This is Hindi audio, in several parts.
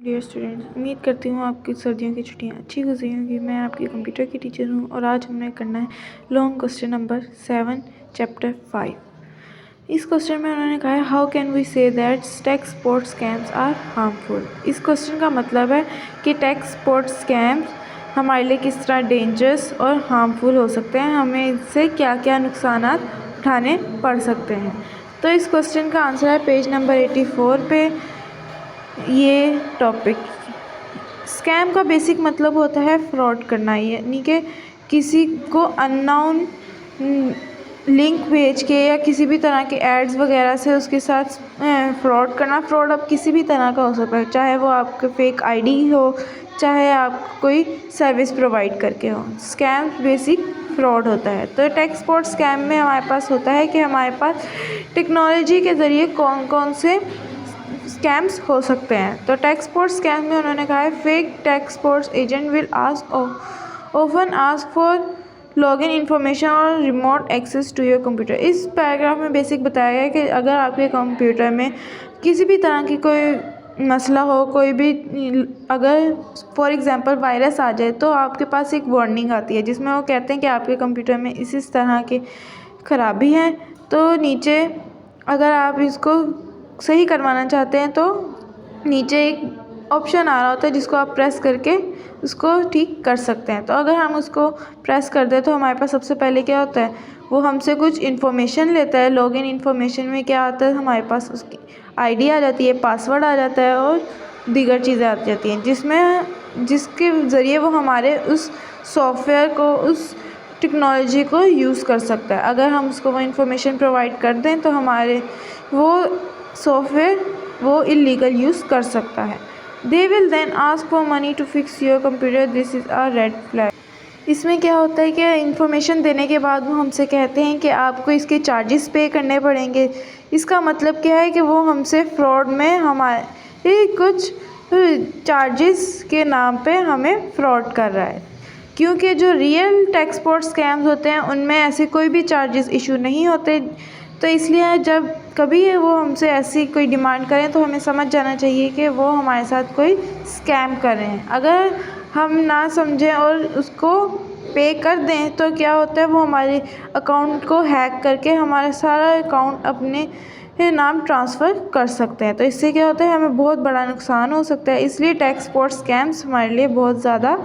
डियर स्टूडेंट्स, उम्मीद करती हूँ आपकी सर्दियों की छुट्टियाँ अच्छी गुजरी होंगी। मैं आपकी कंप्यूटर की टीचर हूँ और आज हमने करना है लॉन्ग क्वेश्चन नंबर 7 चैप्टर 5। इस क्वेश्चन में उन्होंने कहा है how can we say that tech support scams are harmful. इस क्वेश्चन का मतलब है कि टैक्स स्पॉट स्कैम्स हमारे लिए किस तरह डेंजरस और हार्मफुल हो सकते हैं, हमें इससे क्या क्या नुकसान उठाने पड़ सकते हैं। तो इस क्वेश्चन का आंसर है पेज नंबर 84 पे। ये टॉपिक स्कैम का बेसिक मतलब होता है फ्रॉड करना, यानी कि किसी को अननोन लिंक भेज के या किसी भी तरह के एड्स वगैरह से उसके साथ फ्रॉड करना। फ्रॉड अब किसी भी तरह का हो सकता है, चाहे वो आपके फेक आईडी हो, चाहे आप कोई सर्विस प्रोवाइड करके हो। स्कैम बेसिक फ्रॉड होता है। तो टैक्स स्पॉट स्कैम में हमारे पास होता है कि हमारे पास टेक्नोलॉजी के ज़रिए कौन कौन से स्कैम्स हो सकते हैं। तो टैक्स स्पॉट स्कैम में उन्होंने कहा है fake tech support agent will often ask for login information और remote access to your computer. इस पैराग्राफ में बेसिक बताया गया है कि अगर आपके कंप्यूटर में किसी भी तरह की कोई मसला हो, कोई भी अगर फॉर एग्जांपल वायरस आ जाए, तो आपके पास एक वार्निंग आती है जिसमें वो कहते हैं कि आपके कंप्यूटर में इस तरह की खराबी है। तो नीचे अगर आप इसको सही करवाना चाहते हैं तो नीचे एक ऑप्शन आ रहा होता है जिसको आप प्रेस करके उसको ठीक कर सकते हैं। तो अगर हम उसको प्रेस कर दें तो हमारे पास सबसे पहले क्या होता है, वो हमसे कुछ इन्फॉर्मेशन लेता है। लॉगिन इन्फॉर्मेशन में क्या आता है, हमारे पास उसकी आईडी आ जाती है, पासवर्ड आ जाता है और दीगर चीज़ें आ जाती हैं जिसके ज़रिए वो हमारे उस सॉफ्टवेयर को, उस टेक्नोलॉजी को यूज़ कर सकता है। अगर हम उसको वो इन्फॉर्मेशन प्रोवाइड कर दें तो हमारे वो सॉफ्टवेयर वो इलीगल यूज़ कर सकता है। They will then ask for money to fix your computer, this is a red flag. इसमें क्या होता है कि इन्फॉर्मेशन देने के बाद वो हमसे कहते हैं कि आपको इसके चार्जेस पे करने पड़ेंगे। इसका मतलब क्या है कि वो हमसे फ्रॉड में हमारे कुछ चार्जेस के नाम पे हमें फ्रॉड कर रहा है। क्योंकि जो रियल टैक्स स्पॉट स्कैम्स होते हैं उनमें ऐसे कोई भी चार्जेस इशू नहीं होते। तो इसलिए जब कभी वो हमसे ऐसी कोई डिमांड करें तो हमें समझ जाना चाहिए कि वो हमारे साथ कोई स्कैम कर रहे हैं। अगर हम ना समझें और उसको पे कर दें तो क्या होता है, वो हमारे अकाउंट को हैक करके हमारा सारा अकाउंट अपने नाम ट्रांसफ़र कर सकते हैं। तो इससे क्या होता है, हमें बहुत बड़ा नुकसान हो सकता है। इसलिए टैक्स स्पॉट स्कैम्स हमारे लिए बहुत ज़्यादा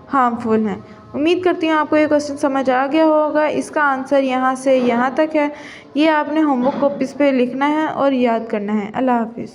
हार्मफुल हैं। उम्मीद करती हूँ आपको ये क्वेश्चन समझ आ गया होगा। इसका आंसर यहाँ से यहाँ तक है। ये आपने होमवर्क कॉपीज़ पे लिखना है और याद करना है। अल्लाह हाफिज़।